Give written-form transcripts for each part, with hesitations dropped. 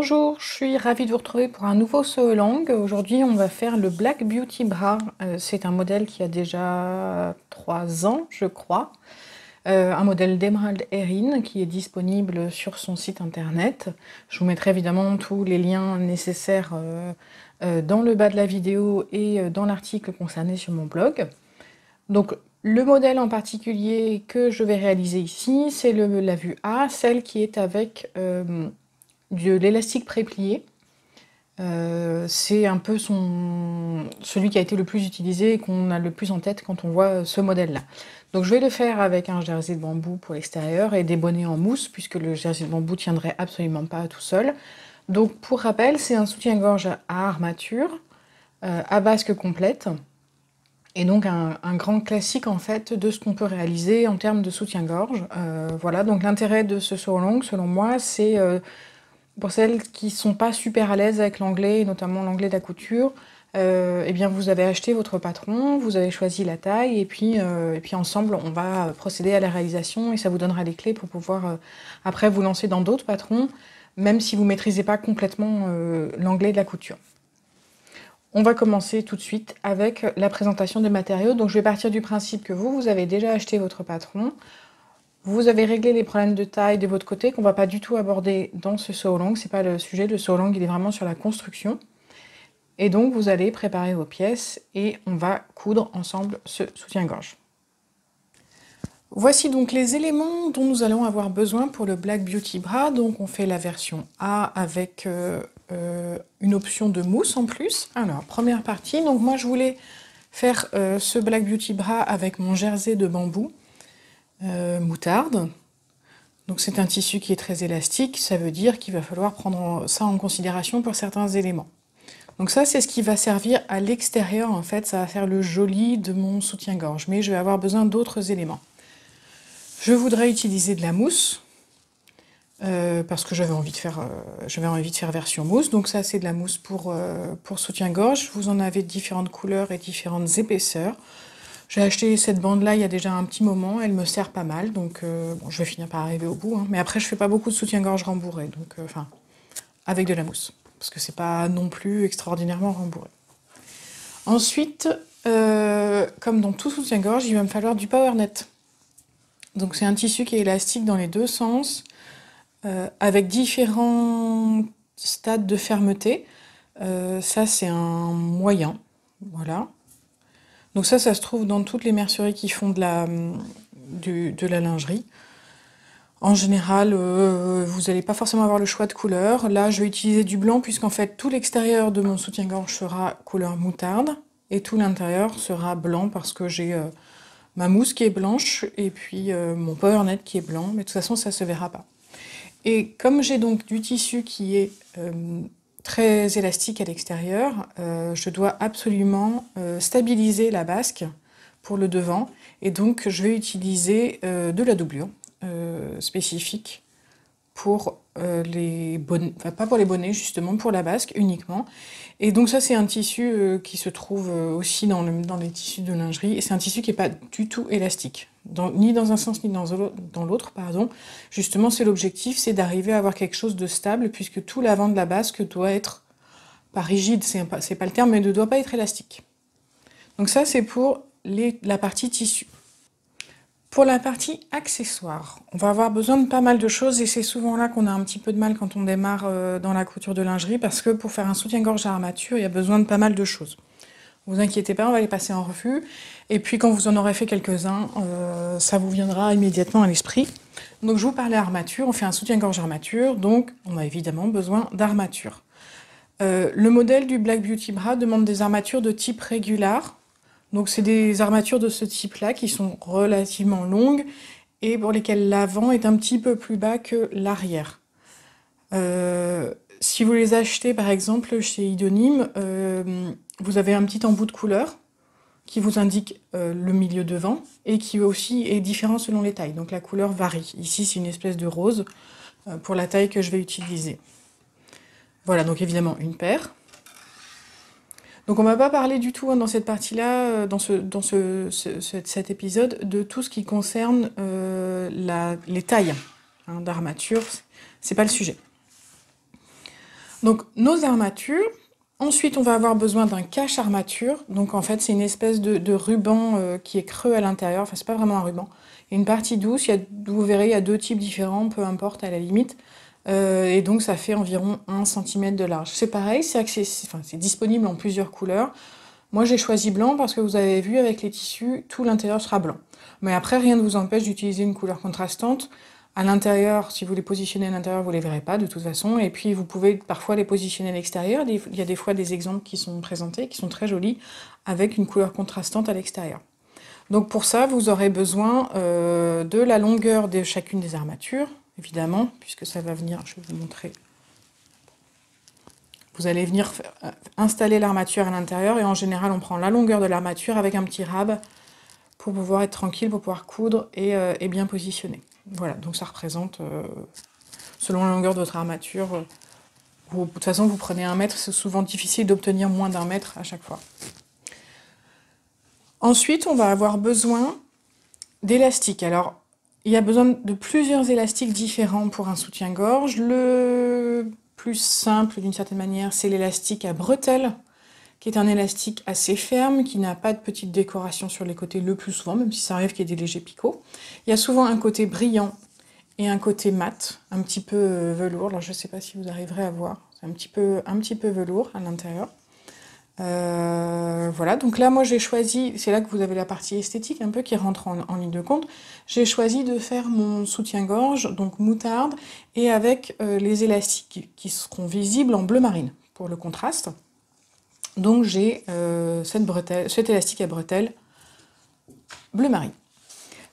Bonjour, je suis ravie de vous retrouver pour un nouveau sew along. Aujourd'hui, on va faire le Black Beauty Bra. C'est un modèle qui a déjà 3 ans, je crois. Un modèle d'Emerald Erin qui est disponible sur son site internet. Je vous mettrai évidemment tous les liens nécessaires dans le bas de la vidéo et dans l'article concerné sur mon blog. Donc, le modèle en particulier que je vais réaliser ici, c'est la vue A, celle qui est avec de l'élastique pré-plié. C'est un peu celui qui a été le plus utilisé et qu'on a le plus en tête quand on voit ce modèle-là. Donc je vais le faire avec un jersey de bambou pour l'extérieur et des bonnets en mousse, puisque le jersey de bambou tiendrait absolument pas tout seul. Donc pour rappel, c'est un soutien-gorge à armature, à basque complète, et donc un grand classique en fait de ce qu'on peut réaliser en termes de soutien-gorge. Voilà, donc l'intérêt de ce sew along, selon moi, c'est pour celles qui ne sont pas super à l'aise avec l'anglais, et notamment l'anglais de la couture, eh bien vous avez acheté votre patron, vous avez choisi la taille, et puis ensemble on va procéder à la réalisation et ça vous donnera les clés pour pouvoir après vous lancer dans d'autres patrons, même si vous ne maîtrisez pas complètement l'anglais de la couture. On va commencer tout de suite avec la présentation des matériaux. Donc je vais partir du principe que vous avez déjà acheté votre patron. Vous avez réglé les problèmes de taille de votre côté qu'on ne va pas du tout aborder dans ce sew along. Ce n'est pas le sujet, le sew along il est vraiment sur la construction. Et donc vous allez préparer vos pièces et on va coudre ensemble ce soutien-gorge. Voici donc les éléments dont nous allons avoir besoin pour le Black Beauty Bra. Donc on fait la version A avec une option de mousse en plus. Alors première partie, donc moi je voulais faire ce Black Beauty Bra avec mon jersey de bambou. Moutarde. Donc c'est un tissu qui est très élastique, ça veut dire qu'il va falloir prendre ça en considération pour certains éléments. Donc ça c'est ce qui va servir à l'extérieur en fait, ça va faire le joli de mon soutien-gorge, mais je vais avoir besoin d'autres éléments. Je voudrais utiliser de la mousse, parce que j'avais envie de faire version mousse, donc ça c'est de la mousse pour soutien-gorge. Vous en avez de différentes couleurs et différentes épaisseurs. J'ai acheté cette bande-là il y a déjà un petit moment, elle me sert pas mal, donc bon, je vais finir par arriver au bout. Hein, mais après, je fais pas beaucoup de soutien-gorge rembourré, donc enfin, avec de la mousse, parce que c'est pas non plus extraordinairement rembourré. Ensuite, comme dans tout soutien-gorge, il va me falloir du power net. Donc c'est un tissu qui est élastique dans les deux sens, avec différents stades de fermeté. Ça, c'est un moyen, voilà. Donc ça se trouve dans toutes les merceries qui font de la lingerie. En général, vous n'allez pas forcément avoir le choix de couleur. Là, je vais utiliser du blanc puisqu'en fait, tout l'extérieur de mon soutien-gorge sera couleur moutarde et tout l'intérieur sera blanc parce que j'ai ma mousse qui est blanche et puis mon power net qui est blanc. Mais de toute façon, ça ne se verra pas. Et comme j'ai donc du tissu qui est très élastique à l'extérieur, je dois absolument stabiliser la basque pour le devant et donc je vais utiliser de la doublure spécifique pour les bonnets, enfin pas pour les bonnets justement, pour la basque uniquement. Et donc ça c'est un tissu qui se trouve aussi dans les tissus de lingerie et c'est un tissu qui n'est pas du tout élastique, ni dans un sens ni dans l'autre, pardon. Justement c'est l'objectif, c'est d'arriver à avoir quelque chose de stable puisque tout l'avant de la basque doit être, pas rigide, c'est pas le terme, mais ne doit pas être élastique. Donc ça c'est pour la partie tissu. Pour la partie accessoires, on va avoir besoin de pas mal de choses et c'est souvent là qu'on a un petit peu de mal quand on démarre dans la couture de lingerie parce que pour faire un soutien-gorge à armature, il y a besoin de pas mal de choses. Vous inquiétez pas, on va les passer en revue et puis quand vous en aurez fait quelques-uns, ça vous viendra immédiatement à l'esprit. Donc je vous parlais armature, on fait un soutien-gorge armature, donc on a évidemment besoin d'armature. Le modèle du Black Beauty Bra demande des armatures de type régular. Donc c'est des armatures de ce type-là qui sont relativement longues et pour lesquelles l'avant est un petit peu plus bas que l'arrière. Si vous les achetez par exemple chez Idonym, vous avez un petit embout de couleur qui vous indique le milieu devant et qui aussi est différent selon les tailles. Donc la couleur varie. Ici c'est une espèce de rose pour la taille que je vais utiliser. Voilà, donc évidemment une paire. Donc on ne va pas parler du tout hein, dans cette partie-là, dans cet épisode, de tout ce qui concerne les tailles hein, d'armature. C'est pas le sujet. Donc nos armatures. Ensuite, on va avoir besoin d'un cache armature. Donc en fait, c'est une espèce de ruban qui est creux à l'intérieur. Enfin, c'est pas vraiment un ruban. Il y a une partie douce. Vous verrez, il y a deux types différents, peu importe à la limite. Et donc ça fait environ 1 cm de large. C'est pareil, c'est disponible en plusieurs couleurs. Moi j'ai choisi blanc parce que vous avez vu avec les tissus, tout l'intérieur sera blanc. Mais après, rien ne vous empêche d'utiliser une couleur contrastante. À l'intérieur, si vous les positionnez à l'intérieur, vous les verrez pas de toute façon. Et puis vous pouvez parfois les positionner à l'extérieur. Il y a des fois des exemples qui sont présentés, qui sont très jolis, avec une couleur contrastante à l'extérieur. Donc pour ça, vous aurez besoin de la longueur de chacune des armatures, évidemment, puisque ça va venir, je vais vous montrer. Vous allez venir installer l'armature à l'intérieur, et en général, on prend la longueur de l'armature avec un petit rab pour pouvoir être tranquille, pour pouvoir coudre et bien positionner. Voilà, donc ça représente, selon la longueur de votre armature, de toute façon, vous prenez 1 mètre, c'est souvent difficile d'obtenir moins d'1 mètre à chaque fois. Ensuite, on va avoir besoin d'élastiques. Alors, il y a besoin de plusieurs élastiques différents pour un soutien-gorge. Le plus simple, d'une certaine manière, c'est l'élastique à bretelles, qui est un élastique assez ferme, qui n'a pas de petite décoration sur les côtés le plus souvent, même si ça arrive qu'il y ait des légers picots. Il y a souvent un côté brillant et un côté mat, un petit peu velours. Alors je ne sais pas si vous arriverez à voir, c'est un petit peu velours à l'intérieur. Voilà, donc là moi j'ai choisi, c'est là que vous avez la partie esthétique un peu qui rentre en ligne de compte. J'ai choisi de faire mon soutien-gorge, donc moutarde, et avec les élastiques qui seront visibles en bleu marine pour le contraste. Donc j'ai cet élastique à bretelles bleu marine.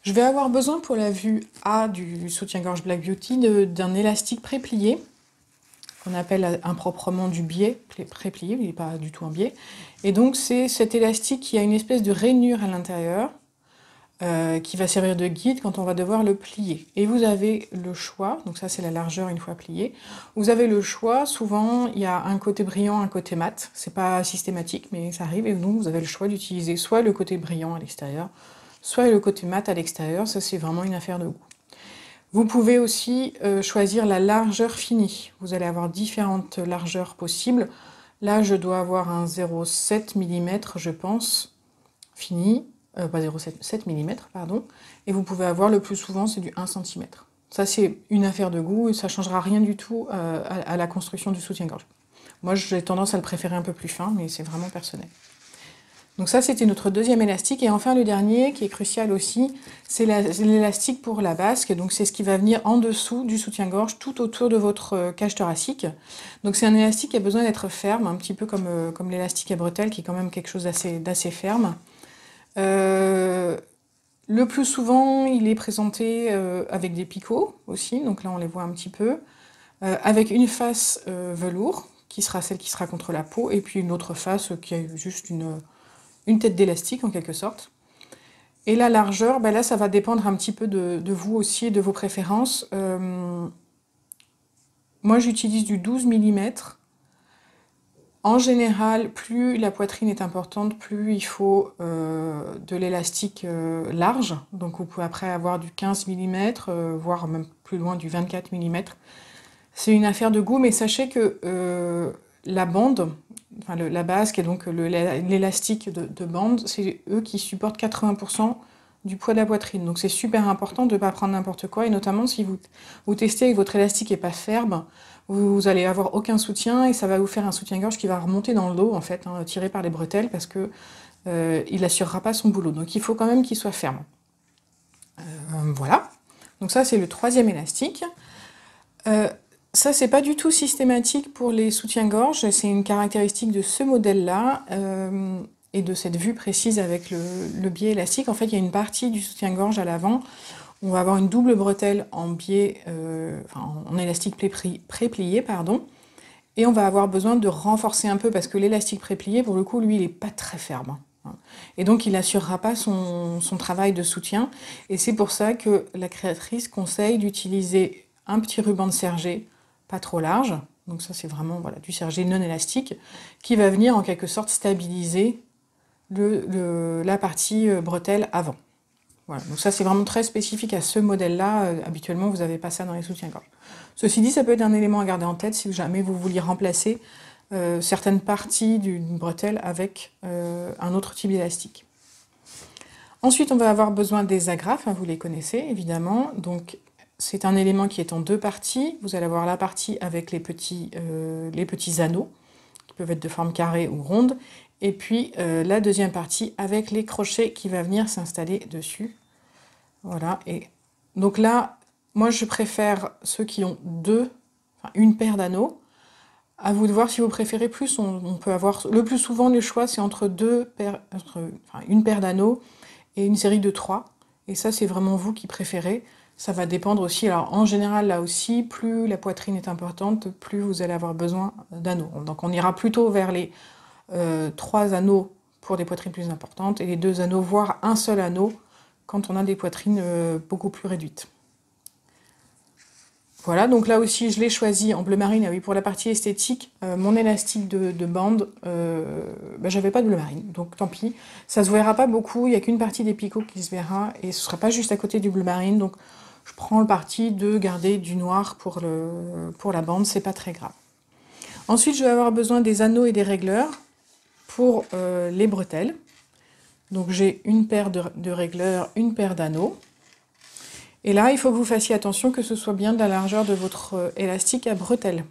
Je vais avoir besoin pour la vue A du soutien-gorge Black Beauty d'un élastique pré-plié, qu'on appelle improprement du biais pré-plié, il n'est pas du tout un biais. Et donc c'est cet élastique qui a une espèce de rainure à l'intérieur, qui va servir de guide quand on va devoir le plier. Et vous avez le choix, donc ça c'est la largeur une fois plié, vous avez le choix, souvent il y a un côté brillant, un côté mat, c'est pas systématique mais ça arrive, et donc vous avez le choix d'utiliser soit le côté brillant à l'extérieur, soit le côté mat à l'extérieur, ça c'est vraiment une affaire de goût. Vous pouvez aussi choisir la largeur finie, vous allez avoir différentes largeurs possibles. Là je dois avoir un 0,7 mm je pense, fini, pas 0,7 mm, pardon, et vous pouvez avoir le plus souvent, c'est du 1 cm. Ça, c'est une affaire de goût et ça ne changera rien du tout à la construction du soutien-gorge. Moi, j'ai tendance à le préférer un peu plus fin, mais c'est vraiment personnel. Donc ça, c'était notre deuxième élastique. Et enfin, le dernier, qui est crucial aussi, c'est l'élastique pour la basque. Donc c'est ce qui va venir en dessous du soutien-gorge, tout autour de votre cage thoracique. Donc c'est un élastique qui a besoin d'être ferme, un petit peu comme l'élastique à bretelles, qui est quand même quelque chose d'assez ferme. Le plus souvent, il est présenté avec des picots aussi, donc là on les voit un petit peu, avec une face velours, qui sera celle qui sera contre la peau, et puis une autre face qui a juste une tête d'élastique en quelque sorte. Et la largeur, ben là ça va dépendre un petit peu de vous aussi et de vos préférences. Moi j'utilise du 12 mm. En général, plus la poitrine est importante, plus il faut de l'élastique large. Donc vous pouvez après avoir du 15 mm, voire même plus loin du 24 mm. C'est une affaire de goût, mais sachez que la bande, enfin la basque et donc l'élastique de bande, c'est eux qui supportent 80% du poids de la poitrine. Donc c'est super important de ne pas prendre n'importe quoi, et notamment si vous testez et que votre élastique n'est pas ferme, vous allez avoir aucun soutien et ça va vous faire un soutien-gorge qui va remonter dans le dos en fait, hein, tiré par les bretelles, parce que il n'assurera pas son boulot. Donc il faut quand même qu'il soit ferme. Voilà. Donc ça c'est le troisième élastique. Ça c'est pas du tout systématique pour les soutiens-gorge, c'est une caractéristique de ce modèle-là et de cette vue précise avec le biais élastique. En fait, il y a une partie du soutien-gorge à l'avant. On va avoir une double bretelle en biais, en élastique pré-plié, pardon. Et on va avoir besoin de renforcer un peu parce que l'élastique pré-plié, pour le coup, lui, il n'est pas très ferme. Et donc, il n'assurera pas son travail de soutien. Et c'est pour ça que la créatrice conseille d'utiliser un petit ruban de sergé, pas trop large. Donc ça, c'est vraiment voilà, du sergé non élastique, qui va venir en quelque sorte stabiliser la partie bretelle avant. Voilà, donc ça c'est vraiment très spécifique à ce modèle-là. Habituellement, vous n'avez pas ça dans les soutiens-gorge. Ceci dit, ça peut être un élément à garder en tête si jamais vous vouliez remplacer certaines parties d'une bretelle avec un autre type d'élastique. Ensuite, on va avoir besoin des agrafes, hein, vous les connaissez évidemment. Donc c'est un élément qui est en deux parties. Vous allez avoir la partie avec les petits anneaux, qui peuvent être de forme carrée ou ronde, et puis la deuxième partie avec les crochets qui va venir s'installer dessus. Voilà, et donc là, moi je préfère ceux qui ont une paire d'anneaux. À vous de voir si vous préférez plus. On peut avoir, le plus souvent le choix c'est entre une paire d'anneaux et une série de 3. Et ça c'est vraiment vous qui préférez. Ça va dépendre aussi, alors en général là aussi, plus la poitrine est importante, plus vous allez avoir besoin d'anneaux. Donc on ira plutôt vers les 3 anneaux pour des poitrines plus importantes et les 2 anneaux, voire un seul anneau quand on a des poitrines beaucoup plus réduites. Voilà, donc là aussi je l'ai choisi en bleu marine. Ah oui, pour la partie esthétique, mon élastique de bande, j'avais pas de bleu marine, donc tant pis. Ça se verra pas beaucoup, il n'y a qu'une partie des picots qui se verra, et ce sera pas juste à côté du bleu marine, donc je prends le parti de garder du noir pour la bande, c'est pas très grave. Ensuite, je vais avoir besoin des anneaux et des régleurs pour les bretelles. Donc j'ai une paire de régleurs, une paire d'anneaux. Et là, il faut que vous fassiez attention que ce soit bien de la largeur de votre élastique à bretelles.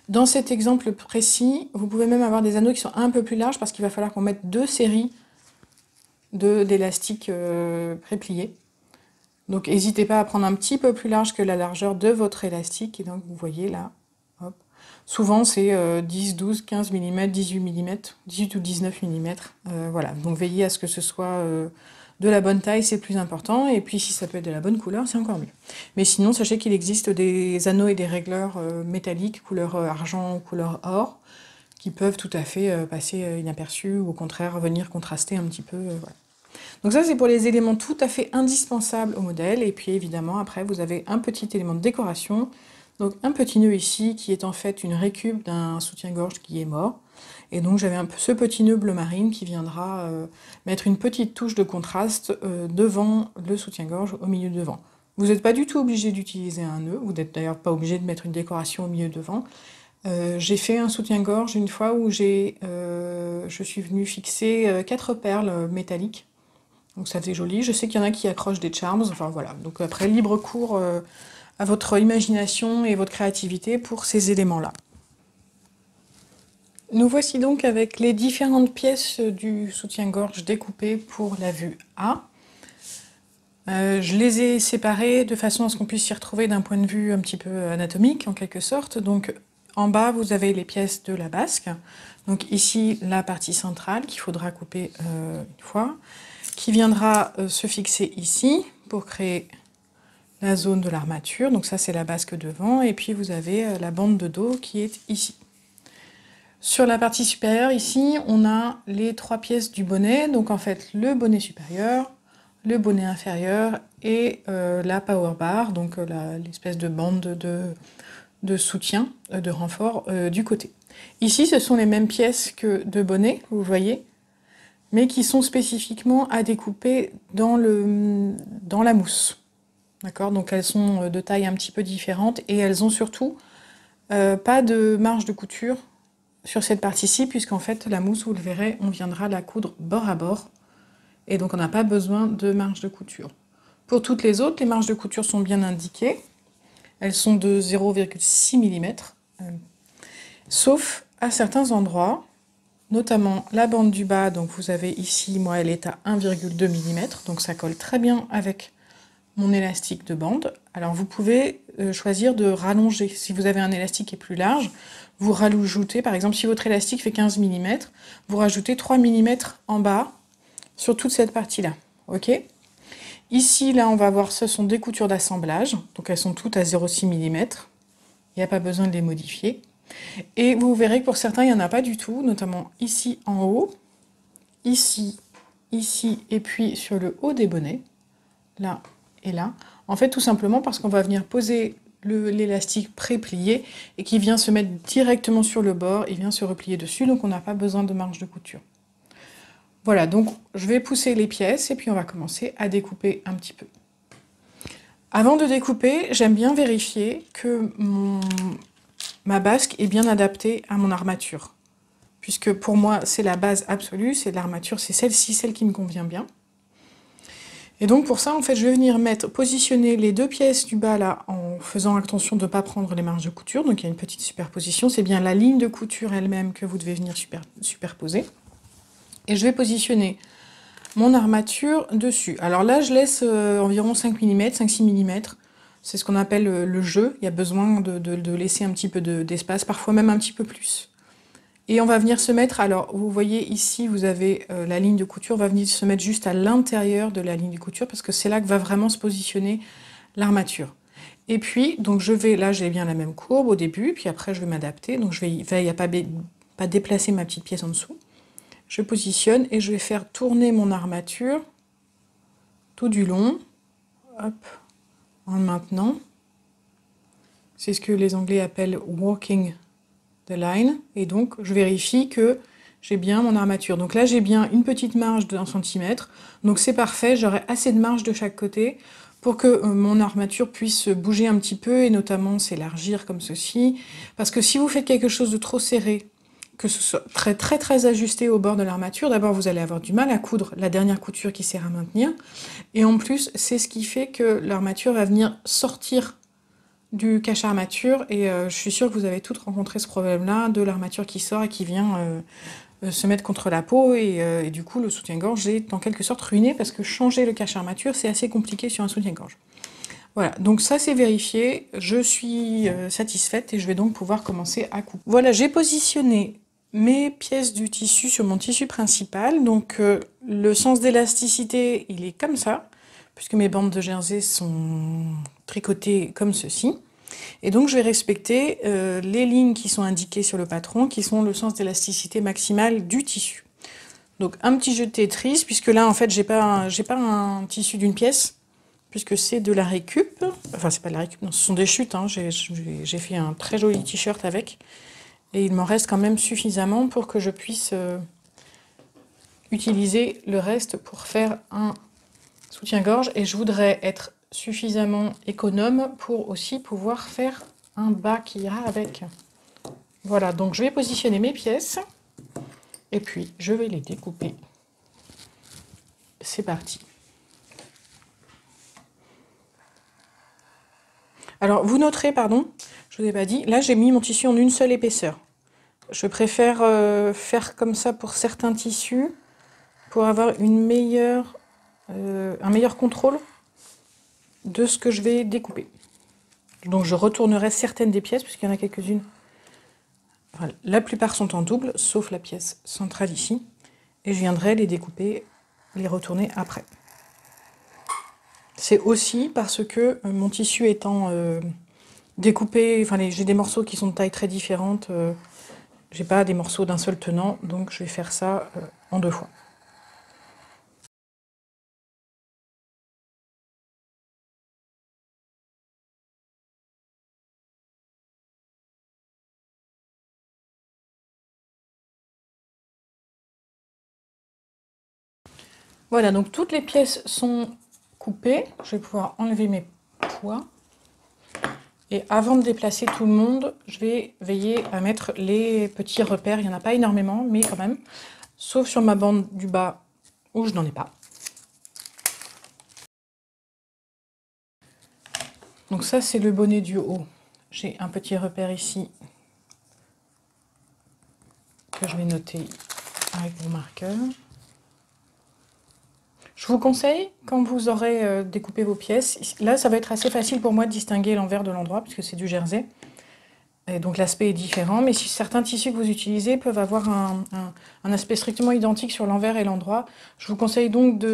Dans cet exemple précis, vous pouvez même avoir des anneaux qui sont un peu plus larges parce qu'il va falloir qu'on mette 2 séries d'élastiques prépliés. Donc n'hésitez pas à prendre un petit peu plus large que la largeur de votre élastique. Et donc vous voyez là, hop. Souvent c'est 10, 12, 15 mm, 18 mm, 18 ou 19 mm. Voilà, donc veillez à ce que ce soit de la bonne taille, c'est plus important. Et puis si ça peut être de la bonne couleur, c'est encore mieux. Mais sinon, sachez qu'il existe des anneaux et des régleurs métalliques, couleur argent ou couleur or, qui peuvent tout à fait passer inaperçus ou au contraire venir contraster un petit peu. Voilà. Donc ça, c'est pour les éléments tout à fait indispensables au modèle. Et puis évidemment, après, vous avez un petit élément de décoration. Donc un petit nœud ici, qui est en fait une récup d'un soutien-gorge qui est mort. Et donc j'avais un peu ce petit nœud bleu marine qui viendra mettre une petite touche de contraste devant le soutien-gorge, au milieu devant. Vous n'êtes pas du tout obligé d'utiliser un nœud, vous n'êtes d'ailleurs pas obligé de mettre une décoration au milieu devant. J'ai fait un soutien-gorge une fois où je suis venue fixer 4 perles métalliques. Donc ça faisait joli. Je sais qu'il y en a qui accrochent des charms. Enfin voilà. Donc après, libre cours à votre imagination et votre créativité pour ces éléments-là. Nous voici donc avec les différentes pièces du soutien-gorge découpées pour la vue A. Je les ai séparées de façon à ce qu'on puisse s'y retrouver d'un point de vue un petit peu anatomique en quelque sorte. Donc en bas, vous avez les pièces de la basque. Donc ici, la partie centrale qu'il faudra couper une fois, qui viendra se fixer ici pour créer la zone de l'armature. Donc ça, c'est la basque devant. Et puis vous avez la bande de dos qui est ici. Sur la partie supérieure, ici, on a les 3 pièces du bonnet. Donc en fait, le bonnet supérieur, le bonnet inférieur et la power bar, donc l'espèce de bande de soutien, de renfort du côté. Ici, ce sont les mêmes pièces que de bonnet, vous voyez, mais qui sont spécifiquement à découper dans la mousse. D'accord? Donc elles sont de taille un petit peu différente et elles ont surtout pas de marge de couture sur cette partie-ci, puisqu'en fait, la mousse, vous le verrez, on viendra la coudre bord à bord. Et donc, on n'a pas besoin de marge de couture. Pour toutes les autres, les marges de couture sont bien indiquées. Elles sont de 0,6 mm. Sauf à certains endroits, notamment la bande du bas. Donc, vous avez ici, moi, elle est à 1,2 mm. Donc, ça colle très bien avec mon élastique de bande. Alors, vous pouvez choisir de rallonger. Si vous avez un élastique qui est plus large, vous rajoutez, par exemple, si votre élastique fait 15 mm, vous rajoutez 3 mm en bas sur toute cette partie-là. Ok ? Ici, là, on va voir, ce sont des coutures d'assemblage. Donc, elles sont toutes à 0,6 mm. Il n'y a pas besoin de les modifier. Et vous verrez que pour certains, il n'y en a pas du tout, notamment ici en haut, ici, ici, et puis sur le haut des bonnets, là et là. En fait, tout simplement parce qu'on va venir poser l'élastique pré-plié et qui vient se mettre directement sur le bord et vient se replier dessus, donc on n'a pas besoin de marge de couture. Voilà, donc je vais pousser les pièces et puis on va commencer à découper un petit peu. Avant de découper, j'aime bien vérifier que ma basque est bien adaptée à mon armature. Puisque pour moi, c'est la base absolue, c'est l'armature, c'est celle-ci, celle qui me convient bien. Et donc pour ça, en fait, je vais venir positionner les deux pièces du bas là, en faisant attention de ne pas prendre les marges de couture. Donc il y a une petite superposition, c'est bien la ligne de couture elle-même que vous devez venir superposer. Et je vais positionner mon armature dessus. Alors là, je laisse environ 5 mm, 5-6 mm. C'est ce qu'on appelle le jeu. Il y a besoin de laisser un petit peu d'espace, parfois même un petit peu plus. Et on va venir se mettre, alors vous voyez ici, vous avez la ligne de couture, on va venir se mettre juste à l'intérieur de la ligne de couture, parce que c'est là que va vraiment se positionner l'armature. Et puis, donc je vais, là j'ai bien la même courbe au début, puis après je vais m'adapter, donc je vais, il n'y a pas déplacer ma petite pièce en dessous. Je positionne et je vais faire tourner mon armature tout du long, hop, en le maintenant. C'est ce que les Anglais appellent walking the line, et donc je vérifie que j'ai bien mon armature. Donc là j'ai bien une petite marge de 1 cm, donc c'est parfait, j'aurai assez de marge de chaque côté pour que mon armature puisse bouger un petit peu et notamment s'élargir comme ceci, parce que si vous faites quelque chose de trop serré, que ce soit très ajusté au bord de l'armature, d'abord vous allez avoir du mal à coudre la dernière couture qui sert à maintenir, et en plus c'est ce qui fait que l'armature va venir sortir du cache-armature, et je suis sûre que vous avez toutes rencontré ce problème-là, de l'armature qui sort et qui vient se mettre contre la peau, et du coup le soutien-gorge est en quelque sorte ruiné, parce que changer le cache-armature c'est assez compliqué sur un soutien-gorge. Voilà, donc ça c'est vérifié, je suis satisfaite et je vais donc pouvoir commencer à couper. Voilà, j'ai positionné mes pièces du tissu sur mon tissu principal, donc le sens d'élasticité il est comme ça, puisque mes bandes de jersey sont tricotées comme ceci. Et donc je vais respecter les lignes qui sont indiquées sur le patron, qui sont le sens d'élasticité maximale du tissu. Donc un petit jeu de Tetris, puisque là en fait j'ai pas un tissu d'une pièce, puisque c'est de la récup, enfin c'est pas de la récup, non, ce sont des chutes, hein. J'ai fait un très joli t-shirt avec, et il m'en reste quand même suffisamment pour que je puisse utiliser le reste pour faire un soutien-gorge, et je voudrais être suffisamment économe pour aussi pouvoir faire un bas qui ira avec. Voilà, donc je vais positionner mes pièces, et puis je vais les découper. C'est parti. Alors, vous noterez, pardon, je vous ai pas dit, là j'ai mis mon tissu en une seule épaisseur. Je préfère faire comme ça pour certains tissus, pour avoir un meilleur contrôle de ce que je vais découper. Donc je retournerai certaines des pièces, puisqu'il y en a quelques-unes. Voilà, la plupart sont en double, sauf la pièce centrale ici. Et je viendrai les découper, les retourner après. C'est aussi parce que mon tissu étant découpé, enfin j'ai des morceaux qui sont de taille très différente, j'ai pas des morceaux d'un seul tenant, donc je vais faire ça en 2 fois. Voilà, donc toutes les pièces sont coupées. Je vais pouvoir enlever mes poids. Et avant de déplacer tout le monde, je vais veiller à mettre les petits repères. Il n'y en a pas énormément, mais quand même. Sauf sur ma bande du bas, où je n'en ai pas. Donc ça, c'est le bonnet du haut. J'ai un petit repère ici que je vais noter avec mon marqueur. Je vous conseille, quand vous aurez découpé vos pièces, là ça va être assez facile pour moi de distinguer l'envers de l'endroit, puisque c'est du jersey. Et donc l'aspect est différent, mais si certains tissus que vous utilisez peuvent avoir un aspect strictement identique sur l'envers et l'endroit, je vous conseille donc,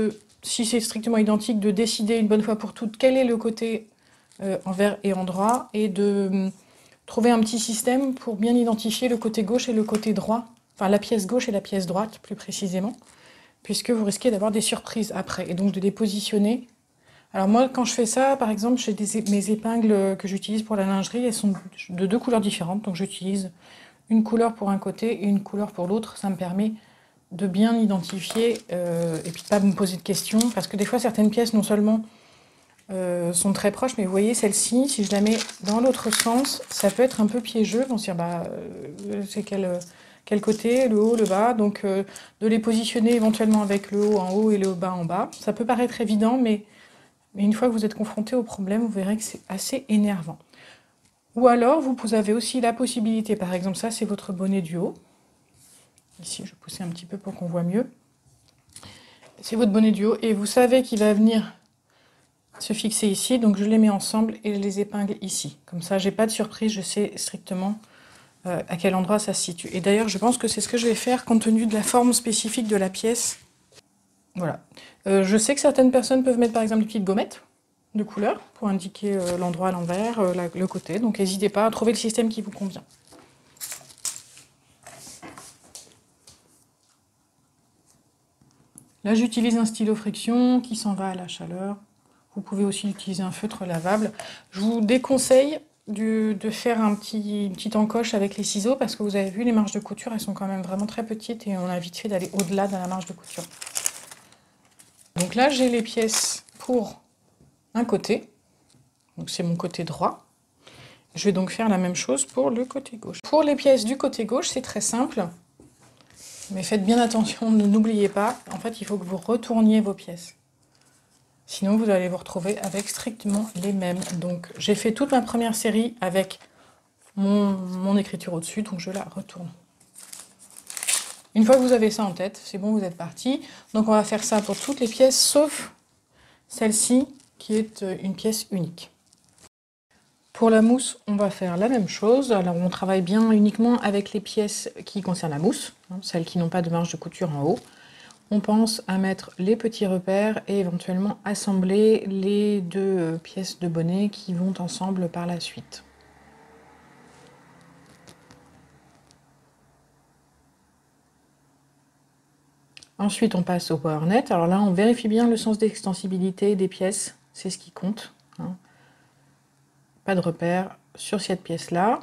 si c'est strictement identique, de décider une bonne fois pour toutes quel est le côté envers et endroit, et de trouver un petit système pour bien identifier le côté gauche et le côté droit, enfin la pièce gauche et la pièce droite plus précisément, puisque vous risquez d'avoir des surprises après, et donc de les positionner. Alors moi, quand je fais ça, par exemple, j'ai mes épingles que j'utilise pour la lingerie, elles sont de 2 couleurs différentes, donc j'utilise une couleur pour un côté et une couleur pour l'autre. Ça me permet de bien identifier et puis de pas me poser de questions, parce que des fois certaines pièces non seulement sont très proches, mais vous voyez celle-ci, si je la mets dans l'autre sens, ça peut être un peu piégeux. On se dit, bah, c'est quel côté, le haut, le bas, donc de les positionner éventuellement avec le haut en haut et le bas en bas. Ça peut paraître évident, mais une fois que vous êtes confronté au problème, vous verrez que c'est assez énervant. Ou alors, vous avez aussi la possibilité, par exemple, ça c'est votre bonnet du haut. Ici, je vais pousser un petit peu pour qu'on voit mieux. C'est votre bonnet du haut, et vous savez qu'il va venir se fixer ici, donc je les mets ensemble et je les épingle ici. Comme ça, j'ai pas de surprise, je sais strictement à quel endroit ça se situe. Et d'ailleurs, je pense que c'est ce que je vais faire compte tenu de la forme spécifique de la pièce. Voilà. Je sais que certaines personnes peuvent mettre par exemple des petites gommettes de couleur pour indiquer l'endroit à l'envers, le côté. Donc n'hésitez pas à trouver le système qui vous convient. Là, j'utilise un stylo friction qui s'en va à la chaleur. Vous pouvez aussi utiliser un feutre lavable. Je vous déconseille de faire une petite encoche avec les ciseaux parce que vous avez vu, les marges de couture, elles sont quand même vraiment très petites et on a vite fait d'aller au-delà de la marge de couture. Donc là, j'ai les pièces pour un côté. Donc c'est mon côté droit. Je vais donc faire la même chose pour le côté gauche. Pour les pièces du côté gauche, c'est très simple. Mais faites bien attention, n'oubliez pas, en fait, il faut que vous retourniez vos pièces. Sinon, vous allez vous retrouver avec strictement les mêmes. Donc, j'ai fait toute ma première série avec mon écriture au-dessus, donc je la retourne. Une fois que vous avez ça en tête, c'est bon, vous êtes parti. Donc, on va faire ça pour toutes les pièces, sauf celle-ci, qui est une pièce unique. Pour la mousse, on va faire la même chose. Alors, on travaille bien uniquement avec les pièces qui concernent la mousse, hein, celles qui n'ont pas de marge de couture en haut. On pense à mettre les petits repères et éventuellement assembler les deux pièces de bonnet qui vont ensemble par la suite. Ensuite, on passe au power net. Alors là, on vérifie bien le sens d'extensibilité des pièces, c'est ce qui compte, hein. Pas de repère sur cette pièce-là.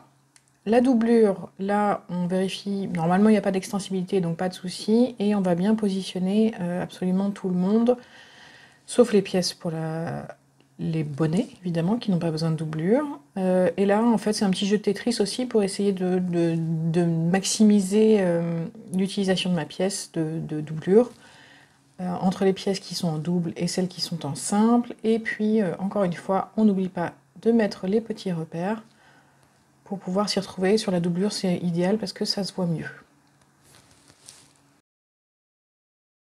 La doublure, là, on vérifie, normalement, il n'y a pas d'extensibilité, donc pas de souci. Et on va bien positionner absolument tout le monde, sauf les pièces pour les bonnets, évidemment, qui n'ont pas besoin de doublure. Et là, en fait, c'est un petit jeu de Tetris aussi pour essayer de maximiser l'utilisation de ma pièce de doublure. Entre les pièces qui sont en double et celles qui sont en simple. Et puis, encore une fois, on n'oublie pas de mettre les petits repères. Pour pouvoir s'y retrouver sur la doublure, c'est idéal parce que ça se voit mieux.